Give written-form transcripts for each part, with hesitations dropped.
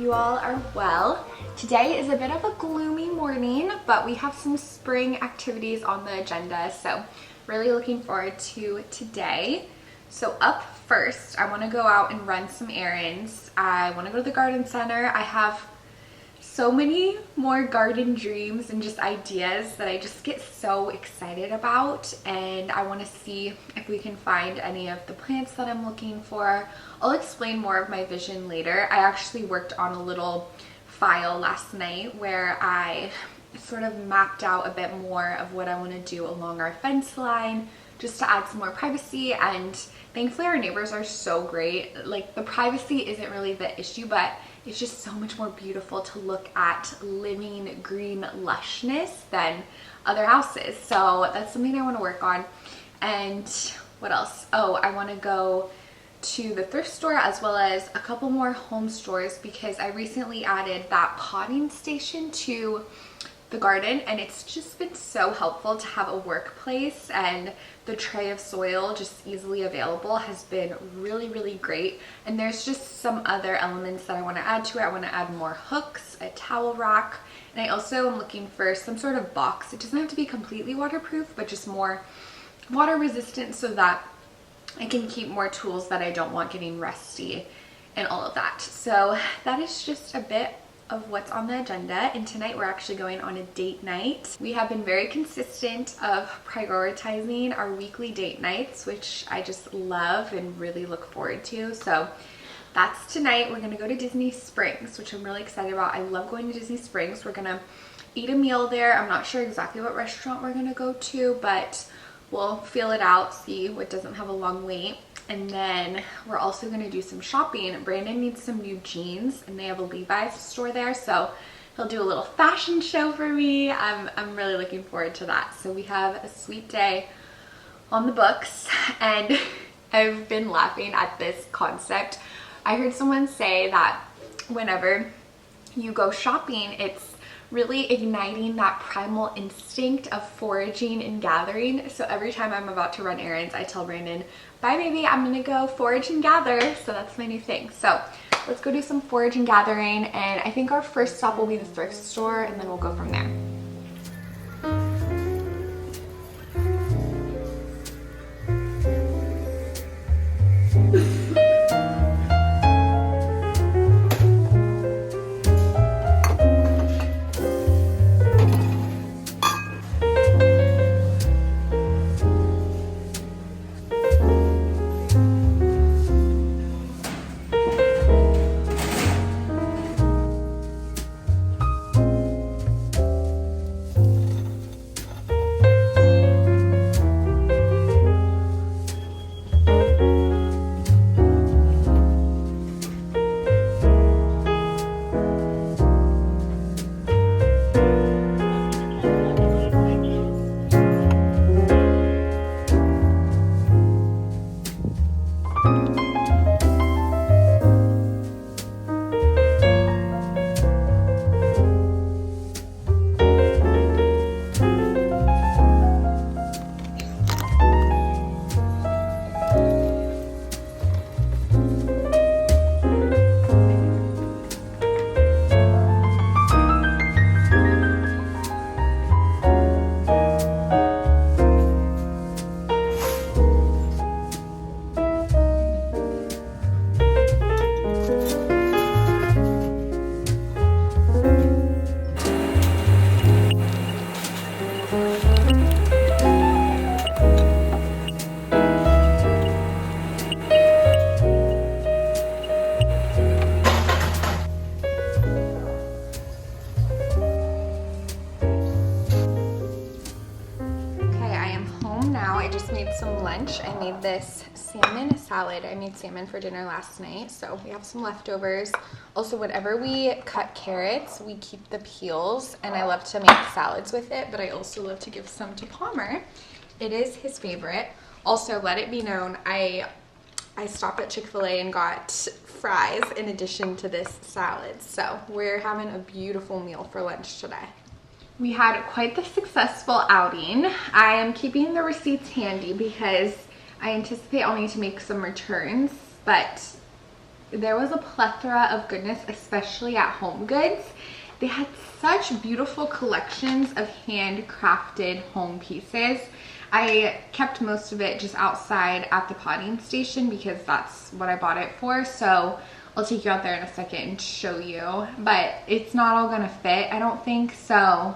you all are well. Today is a bit of a gloomy morning, but we have some spring activities on the agenda, so really looking forward to today. So up first, I want to go out and run some errands. I want to go to the garden center. I have so many more garden dreams and just ideas that I just get so excited about, and I want to see if we can find any of the plants that I'm looking for. I'll explain more of my vision later. I actually worked on a little file last night where I sort of mapped out a bit more of what I want to do along our fence line, just to add some more privacy. And thankfully our neighbors are so great. Like, the privacy isn't really the issue, but it's just so much more beautiful to look at living green lushness than other houses. So that's something I want to work on. And what else? Oh, I want to go to the thrift store as well as a couple more home stores, because I recently added that potting station to the garden, and it's just been so helpful to have a workplace, and the tray of soil just easily available has been really great. And there's just some other elements that I want to add to it. I want to add more hooks, a towel rack, and I also am looking for some sort of box. It doesn't have to be completely waterproof, but just more water resistant so that I can keep more tools that I don't want getting rusty and all of that. So that is just a bit of what's on the agenda. And tonight we're actually going on a date night. We have been very consistent of prioritizing our weekly date nights, which I just love and really look forward to. So that's tonight. We're gonna go to Disney Springs, which I'm really excited about. I love going to Disney Springs. We're gonna eat a meal there. I'm not sure exactly what restaurant we're gonna go to, but we'll feel it out, see what doesn't have a long wait. And then we're also going to do some shopping. Brandon needs some new jeans, and they have a Levi's store there, so he'll do a little fashion show for me. I'm really looking forward to that. So we have a sweet day on the books, and I've been laughing at this concept. I heard someone say that whenever you go shopping, it's really igniting that primal instinct of foraging and gathering. So every time I'm about to run errands, I tell Brandon, bye baby, I'm gonna go forage and gather. So that's my new thing. So let's go do some forage and gathering, and I think our first stop will be the thrift store, and then we'll go from there. I made this salmon salad. I made salmon for dinner last night, so we have some leftovers. Also, whenever we cut carrots, we keep the peels, and I love to make salads with it, but I also love to give some to Palmer. It is his favorite. Also, let it be known, I stopped at Chick-fil-A and got fries in addition to this salad, so we're having a beautiful meal for lunch today. We had quite the successful outing. I am keeping the receipts handy because I anticipate I'll need to make some returns, but there was a plethora of goodness, especially at Home Goods. They had such beautiful collections of handcrafted home pieces. I kept most of it just outside at the potting station because that's what I bought it for. So I'll take you out there in a second and show you. But it's not all gonna fit, I don't think. So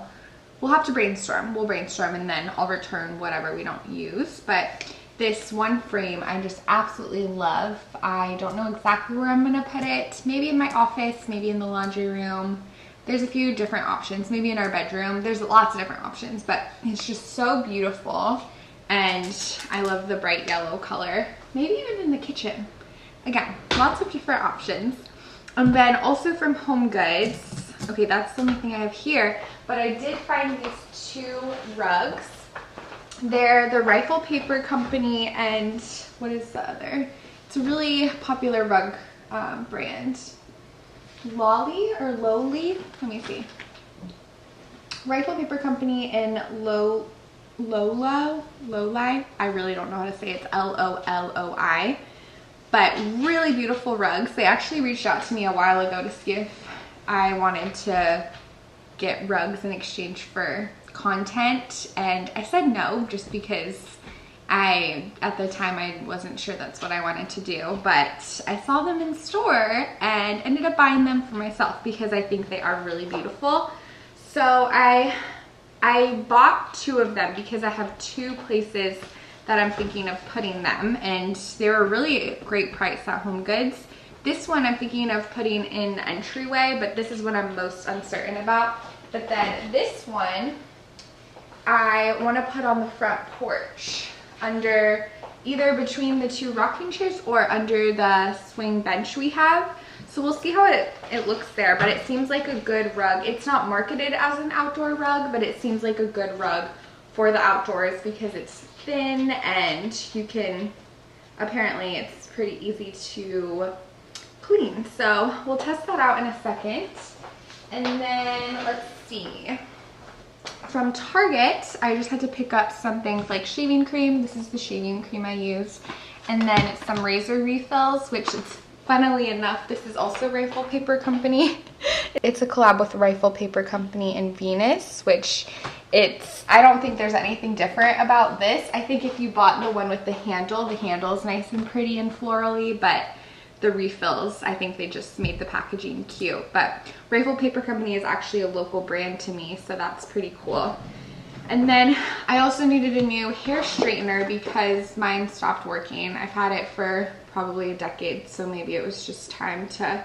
we'll have to brainstorm. We'll brainstorm and then I'll return whatever we don't use. But this one frame I just absolutely love. I don't know exactly where I'm gonna put it. Maybe in my office, maybe in the laundry room. There's a few different options, maybe in our bedroom. There's lots of different options, but it's just so beautiful. And I love the bright yellow color. Maybe even in the kitchen. Again, lots of different options. And then also from Home Goods, okay, that's the only thing I have here, but I did find these two rugs. They're the Rifle Paper Company and what is the other? It's a really popular rug brand. Lolly or Lowly? Let me see. Rifle Paper Company in Loli. I really don't know how to say it. It's L-O-L-O-I. But really beautiful rugs. They actually reached out to me a while ago to see if I wanted to get rugs in exchange for content, and I said no just because at the time I wasn't sure that's what I wanted to do, but I saw them in store and ended up buying them for myself because I think they are really beautiful. So I bought two of them because I have two places that I'm thinking of putting them, and they were really great price at Home Goods. This one I'm thinking of putting in the entryway, but this is what I'm most uncertain about. But then this one I want to put on the front porch under either between the two rocking chairs or under the swing bench we have. So we'll see how it looks there, but it seems like a good rug. It's not marketed as an outdoor rug, but it seems like a good rug for the outdoors because it's thin and you can, apparently it's pretty easy to clean. So we'll test that out in a second. And then let's see. From Target, I just had to pick up some things like shaving cream. This is the shaving cream I use. And then some razor refills, which is funnily enough, this is also Rifle Paper Company. It's a collab with Rifle Paper Company and Venus, which I don't think there's anything different about this. I think if you bought the one with the handle is nice and pretty and florally, but the refills, I think they just made the packaging cute. But Rifle Paper Company is actually a local brand to me, so that's pretty cool. And then I also needed a new hair straightener because mine stopped working. I've had it for probably a decade, so maybe it was just time to,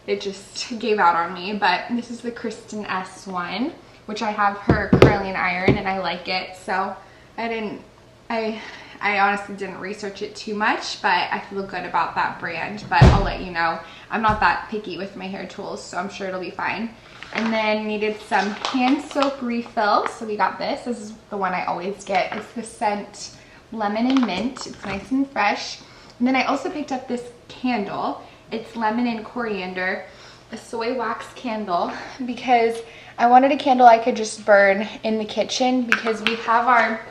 it just gave out on me. But this is the Kristen S one, which I have her curling iron and I like it, so I honestly didn't research it too much, but I feel good about that brand, but I'll let you know. I'm not that picky with my hair tools, so I'm sure it'll be fine. And then needed some hand soap refills, so we got this. This is the one I always get. It's the scent Lemon and Mint. It's nice and fresh. And then I also picked up this candle. It's Lemon and Coriander, a soy wax candle, because I wanted a candle I could just burn in the kitchen because we have our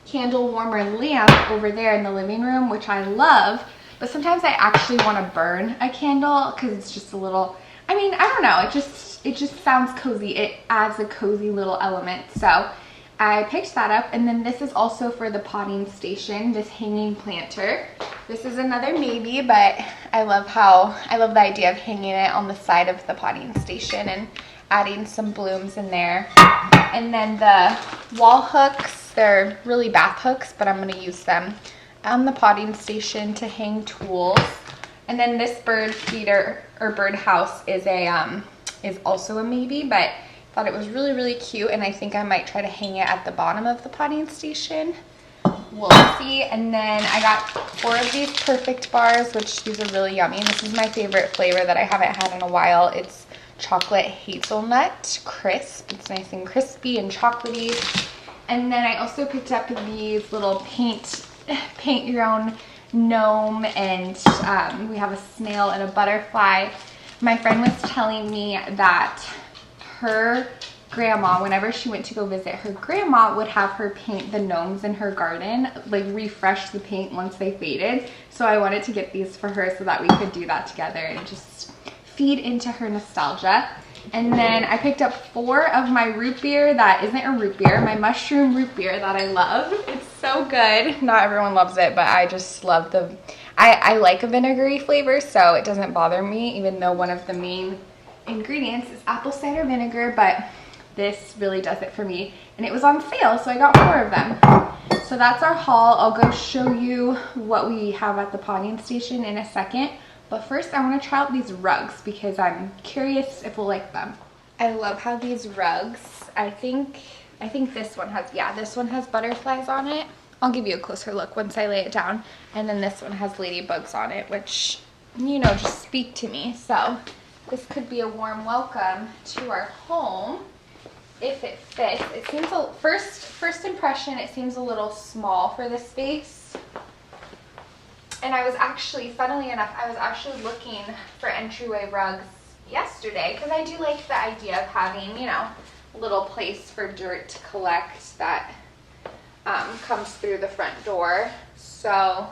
candle warmer lamp over there in the living room, which I love, but sometimes I actually want to burn a candle because it's just a little, I mean, I don't know, it just sounds cozy. It adds a cozy little element. So I picked that up. And then this is also for the potting station, this hanging planter. This is another maybe, but I love the idea of hanging it on the side of the potting station and adding some blooms in there. And then the wall hooks, they're really bath hooks, but I'm going to use them on the potting station to hang tools. And then this bird feeder or bird house is also a maybe, but I thought it was really, really cute, and I think I might try to hang it at the bottom of the potting station. We'll see. And then I got 4 of these Perfect bars, which these are really yummy. This is my favorite flavor that I haven't had in a while. It's chocolate hazelnut crisp. It's nice and crispy and chocolatey. And then I also picked up these little paint your own gnome, and we have a snail and a butterfly. My friend was telling me that her grandma, whenever she went to go visit her grandma, would have her paint the gnomes in her garden, like refresh the paint once they faded. So I wanted to get these for her so that we could do that together and just feed into her nostalgia. And then I picked up 4 of my root beer that isn't a root beer, my mushroom root beer that I love. It's so good. Not everyone loves it, but I just love the, I like a vinegary flavor, so it doesn't bother me, even though one of the main ingredients is apple cider vinegar, but this really does it for me. And it was on sale, so I got 4 of them. So that's our haul. I'll go show you what we have at the potting station in a second. But first I want to try out these rugs because I'm curious if we'll like them. I love how these rugs, I think this one has, yeah, this one has butterflies on it. I'll give you a closer look once I lay it down. And then this one has ladybugs on it, which, you know, just speak to me. So this could be a warm welcome to our home. If it fits. It seems first impression, it seems a little small for this space. And I was actually, funnily enough, I was actually looking for entryway rugs yesterday because I do like the idea of having, you know, a little place for dirt to collect that comes through the front door. So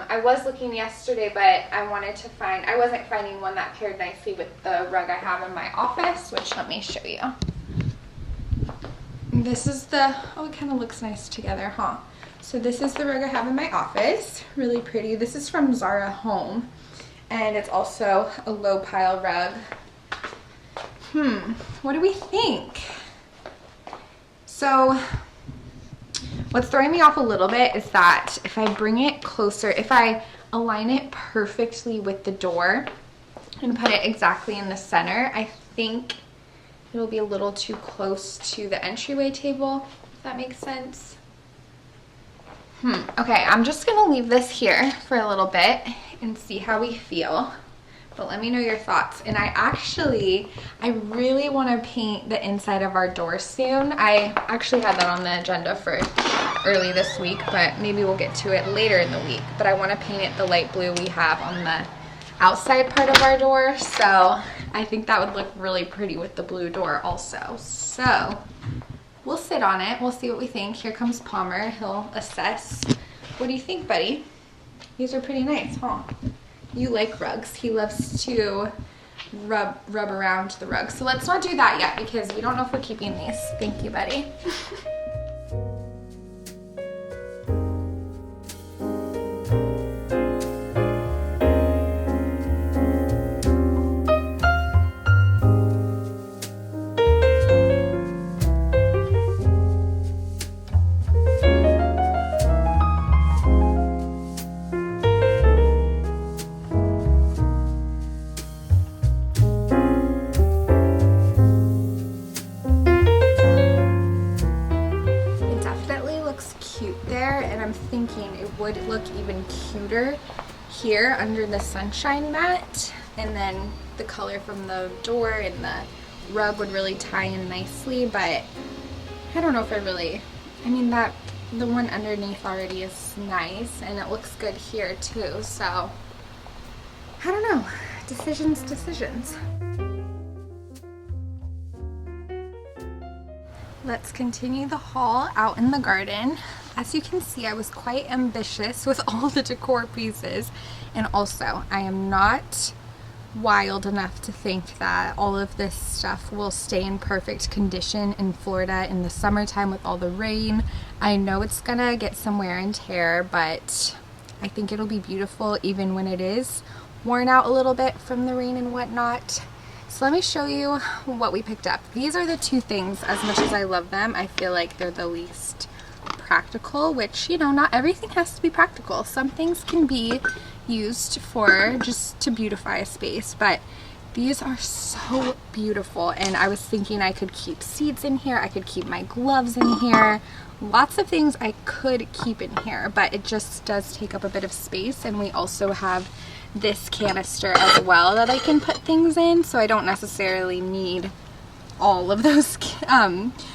I was looking yesterday, but I wanted to find, I wasn't finding one that paired nicely with the rug I have in my office, which let me show you. This is the, oh, it kind of looks nice together, huh? So this is the rug I have in my office, really pretty. This is from Zara Home, and it's also a low pile rug. What do we think? So what's throwing me off a little bit is that if I bring it closer, if I align it perfectly with the door and put it exactly in the center, I think it'll be a little too close to the entryway table, if that makes sense. Okay, I'm just gonna leave this here for a little bit and see how we feel. But let me know your thoughts. And I really want to paint the inside of our door soon. I actually had that on the agenda for early this week, but maybe we'll get to it later in the week. But I want to paint it the light blue we have on the outside part of our door. So I think that would look really pretty with the blue door also. So we'll sit on it. We'll see what we think. Here comes Palmer. He'll assess. What do you think, buddy? These are pretty nice, huh? You like rugs. He loves to rub around the rug. So let's not do that yet because we don't know if we're keeping these. Thank you, buddy. Would look even cuter here under the sunshine mat, and then the color from the door and the rug would really tie in nicely. But I don't know if I mean that the one underneath already is nice and it looks good here too, so I don't know. Decisions. Let's continue the haul out in the garden. As you can see, I was quite ambitious with all the decor pieces, and also I am not wild enough to think that all of this stuff will stay in perfect condition in Florida in the summertime with all the rain. I know it's gonna get some wear and tear, but I think it'll be beautiful even when it is worn out a little bit from the rain and whatnot. So let me show you what we picked up. These are the 2 things, as much as I love them, I feel like they're the least practical, which, you know, not everything has to be practical. Some things can be used for just to beautify a space, but these are so beautiful. And I was thinking I could keep seeds in here, I could keep my gloves in here, lots of things I could keep in here, but it just does take up a bit of space. And we also have this canister as well that I can put things in, so I don't necessarily need all of those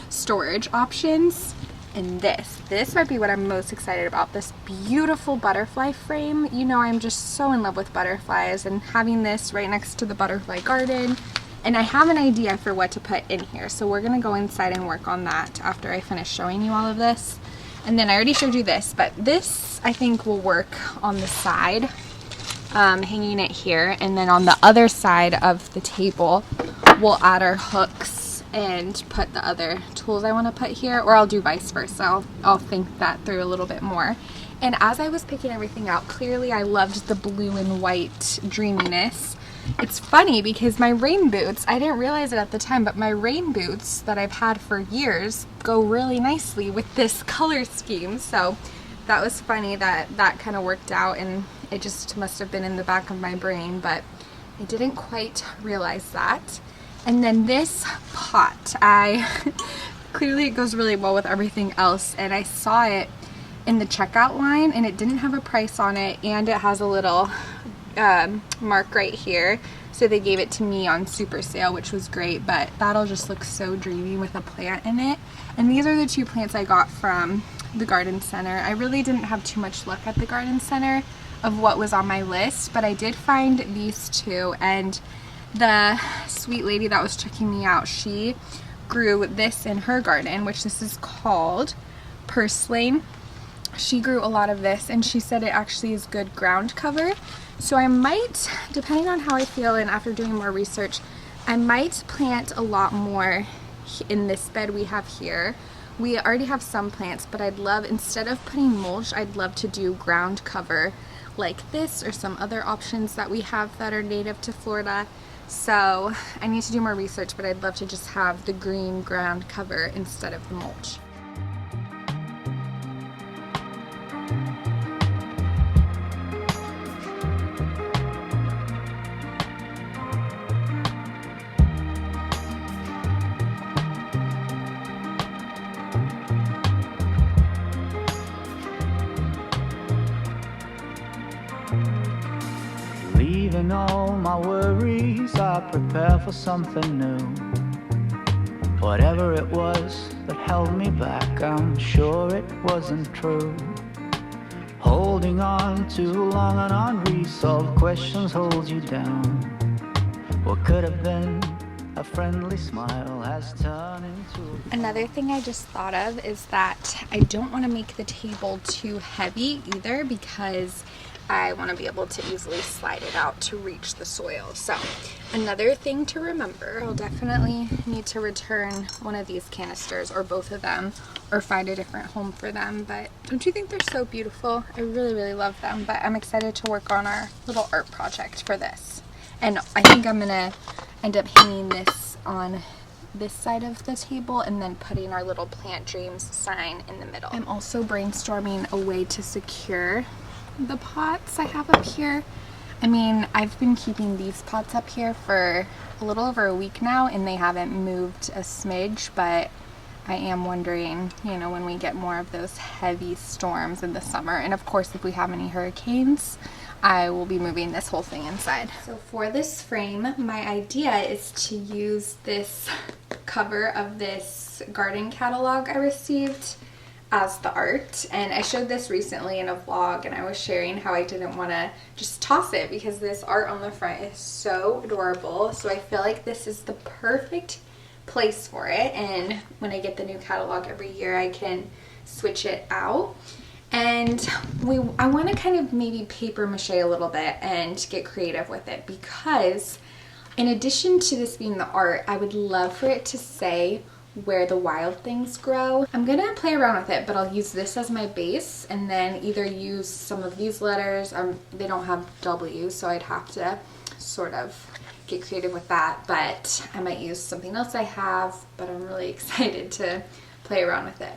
storage options. And this might be what I'm most excited about, this beautiful butterfly frame. You know, I'm just so in love with butterflies, and having this right next to the butterfly garden And I have an idea for what to put in here. So we're gonna go inside and work on that after I finish showing you all of this. And then I already showed you this, but this I think will work on the side, hanging it here. And then on the other side of the table, we'll add our hooks and put the other tools I want to put here, or I'll do vice versa. I'll think that through a little bit more. And as I was picking everything out, clearly I loved the blue and white dreaminess. It's funny because my rain boots, I didn't realize it at the time, but my rain boots that I've had for years go really nicely with this color scheme. So that was funny that that kind of worked out, and it just must have been in the back of my brain, but I didn't quite realize that. And then this pot, clearly it goes really well with everything else, and I saw it in the checkout line and it didn't have a price on it, and it has a little mark right here, so they gave it to me on super sale, which was great. But that'll just look so dreamy with a plant in it. And these are the two plants I got from the garden center. I really didn't have too much luck at the garden center of what was on my list, but I did find these two, and the sweet lady that was checking me out, she grew this in her garden, which this is called purslane. She grew a lot of this, and she said it actually is good ground cover. So I might, depending on how I feel and after doing more research, I might plant a lot more in this bed we have here. We already have some plants, but I'd love, instead of putting mulch, I'd love to do ground cover like this, or some other options that we have that are native to Florida. So I need to do more research, but I'd love to just have the green ground cover instead of the mulch. Leaving all my worries, I prepare for something new. Whatever it was that held me back, I'm sure it wasn't true. Holding on too long on unresolved questions holds you down. What could have been a friendly smile has turned into Another thing I just thought of is that I don't want to make the table too heavy either, because I want to be able to easily slide it out to reach the soil. So another thing to remember, I'll definitely need to return one of these canisters, or both of them, or find a different home for them. But don't you think they're so beautiful? I really, really love them. But I'm excited to work on our little art project for this. And I think I'm gonna end up hanging this on this side of the table and then putting our little Plant Dreams sign in the middle. I'm also brainstorming a way to secure the pots I have up here. I mean, I've been keeping these pots up here for a little over a week now, and they haven't moved a smidge, but I am wondering, you know, when we get more of those heavy storms in the summer, and of course if we have any hurricanes, I will be moving this whole thing inside. So for this frame, my idea is to use this cover of this garden catalog I received as the art. And I showed this recently in a vlog, and I was sharing how I didn't want to just toss it because this art on the front is so adorable. So I feel like this is the perfect place for it, and when I get the new catalog every year I can switch it out. And I want to kind of maybe paper mache a little bit and get creative with it, because in addition to this being the art, I would love for it to say where the wild things grow. I'm gonna play around with it, but I'll use this as my base and then either use some of these letters. They don't have W's, so I'd have to sort of get creative with that, but I might use something else I have, but I'm really excited to play around with it.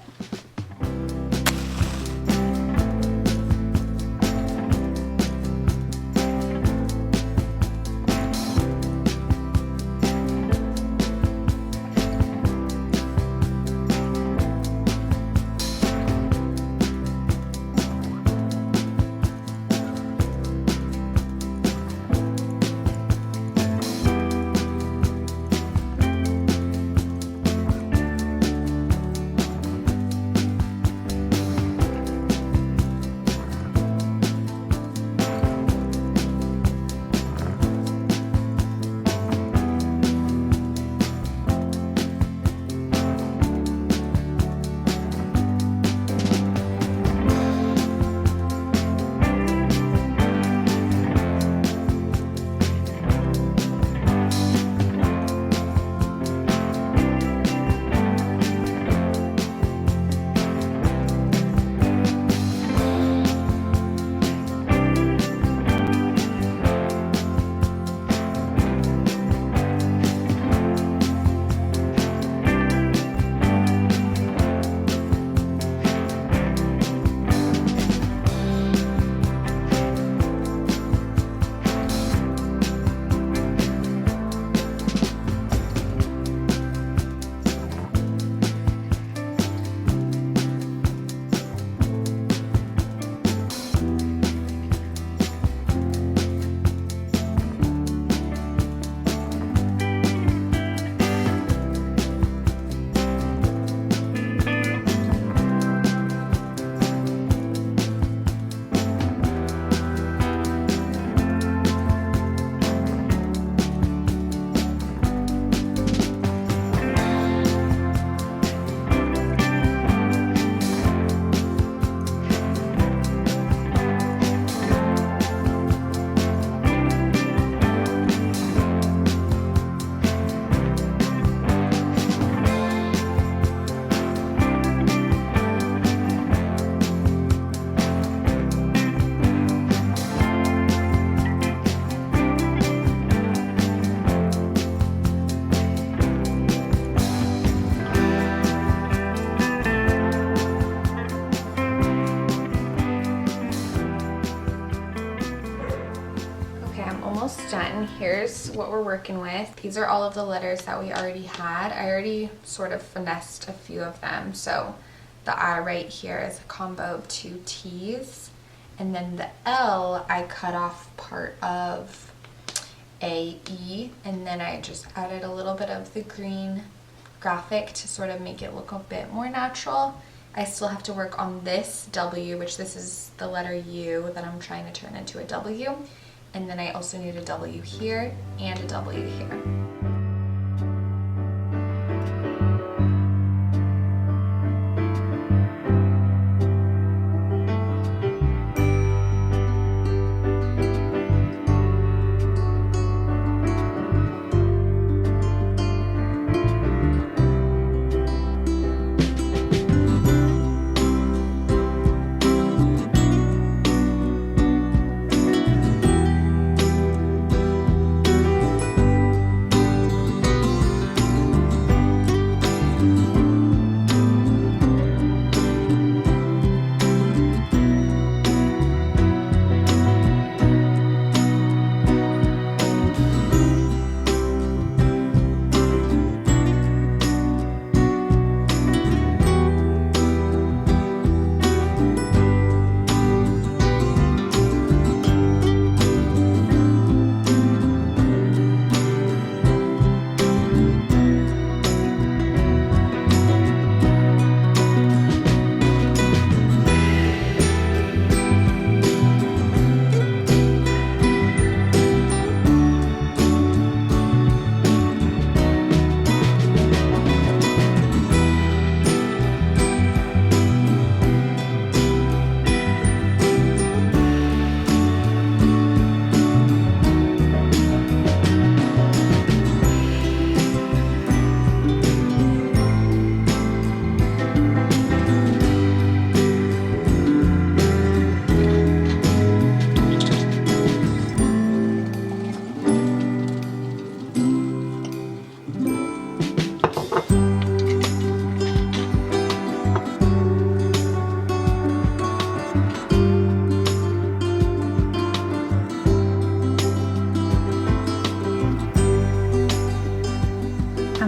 what we're working with. These are all of the letters that we already had. I already sort of finessed a few of them. So the I right here is a combo of 2 T's. And then the L, I cut off part of a E, and then I just added a little bit of the green graphic to sort of make it look a bit more natural. I still have to work on this W, which this is the letter U that I'm trying to turn into a W. And then I also need a W here and a W here.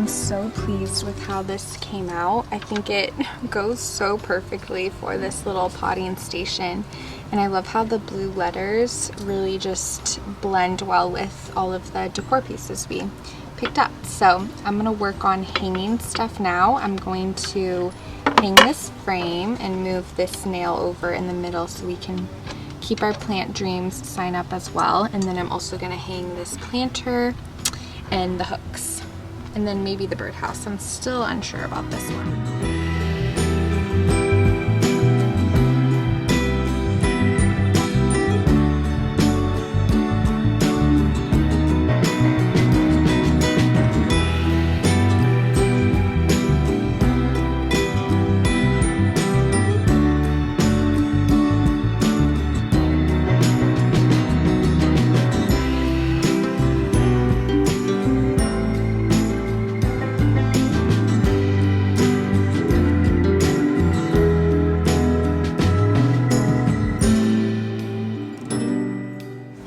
So pleased with how this came out. I think it goes so perfectly for this little potting station, and I love how the blue letters really just blend well with all of the decor pieces we picked up. So I'm gonna work on hanging stuff now. I'm going to hang this frame and move this nail over in the middle so we can keep our plant dreams sign up as well. And then I'm also gonna hang this planter and the hooks. And then maybe the birdhouse. I'm still unsure about this one.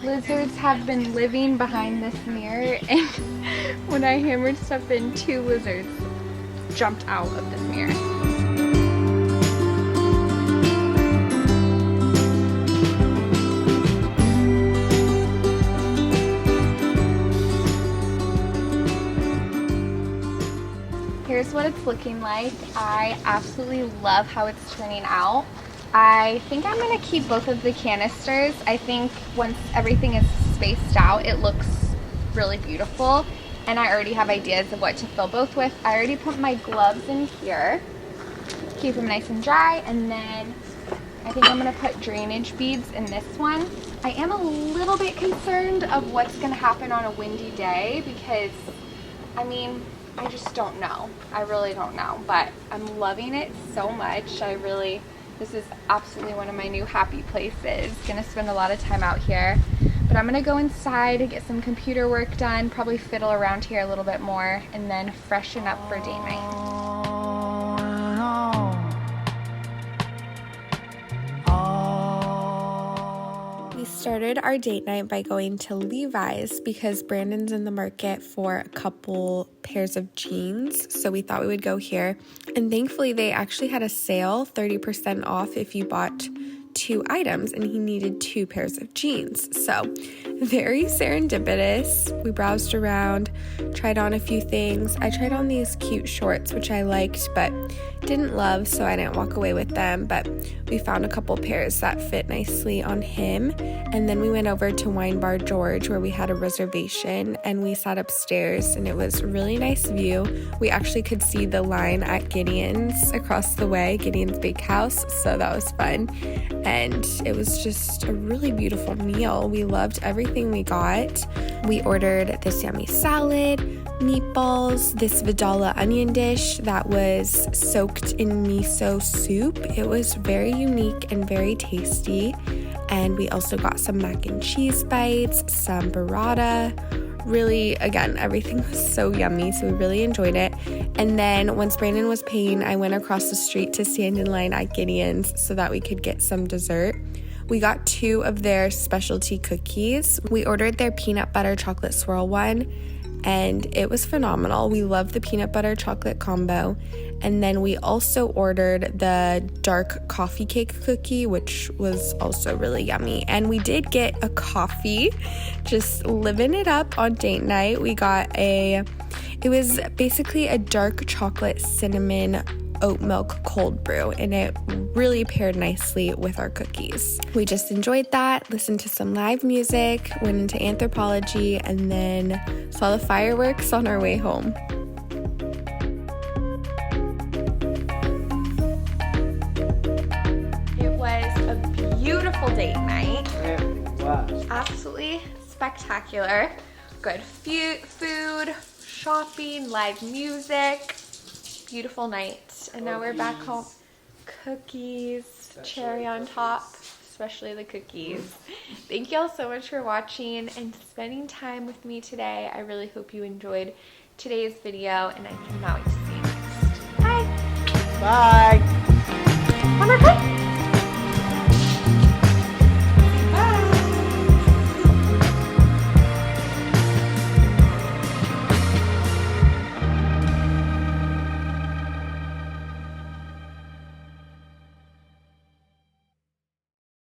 Lizards have been living behind this mirror, and when I hammered stuff in, 2 lizards jumped out of this mirror. Here's what it's looking like. I absolutely love how it's turning out. I think I'm gonna keep both of the canisters. I think once everything is spaced out, it looks really beautiful. And I already have ideas of what to fill both with. I already put my gloves in here, keep them nice and dry. And then I think I'm gonna put drainage beads in this one. I am a little bit concerned of what's gonna happen on a windy day because, I mean, I just don't know. I really don't know, but I'm loving it so much. This is absolutely one of my new happy places. Gonna spend a lot of time out here. But I'm gonna go inside and get some computer work done, probably fiddle around here a little bit more, and then freshen up for date night. We started our date night by going to Levi's because Brandon's in the market for a couple pairs of jeans, so we thought we would go here. And thankfully they actually had a sale, 30% off if you bought 2 items, and he needed 2 pairs of jeans. So very serendipitous. We browsed around, tried on a few things. I tried on these cute shorts, which I liked but didn't love, so I didn't walk away with them, but we found a couple pairs that fit nicely on him. And then we went over to Wine Bar George, where we had a reservation, and we sat upstairs, and it was a really nice view. We actually could see the line at Gideon's across the way, Gideon's Bakehouse, so that was fun. And it was just a really beautiful meal. We loved everything we got. We ordered this yummy salad, meatballs, this Vidala onion dish that was soaked in miso soup. It was very unique and very tasty. And we also got some mac and cheese bites, some burrata. Really, again, everything was so yummy, so we really enjoyed it. And then once Brandon was paying, I went across the street to stand in line at Gideon's so that we could get some dessert. We got 2 of their specialty cookies. We ordered their peanut butter chocolate swirl one, and it was phenomenal. We loved the peanut butter chocolate combo. And then we also ordered the dark coffee cake cookie, which was also really yummy. And we did get a coffee, just living it up on date night. We got it was basically a dark chocolate cinnamon oat milk cold brew, and it really paired nicely with our cookies. We just enjoyed that, listened to some live music, went into Anthropology, and then saw the fireworks on our way home. It was a beautiful date night. It was. Absolutely spectacular. Good food, shopping, live music. Beautiful night. And now we're back home. Cookies, cherry on top, especially the cookies. Thank you all so much for watching and spending time with me today. I really hope you enjoyed today's video, and I cannot wait to see you next. Bye. Bye. One more time.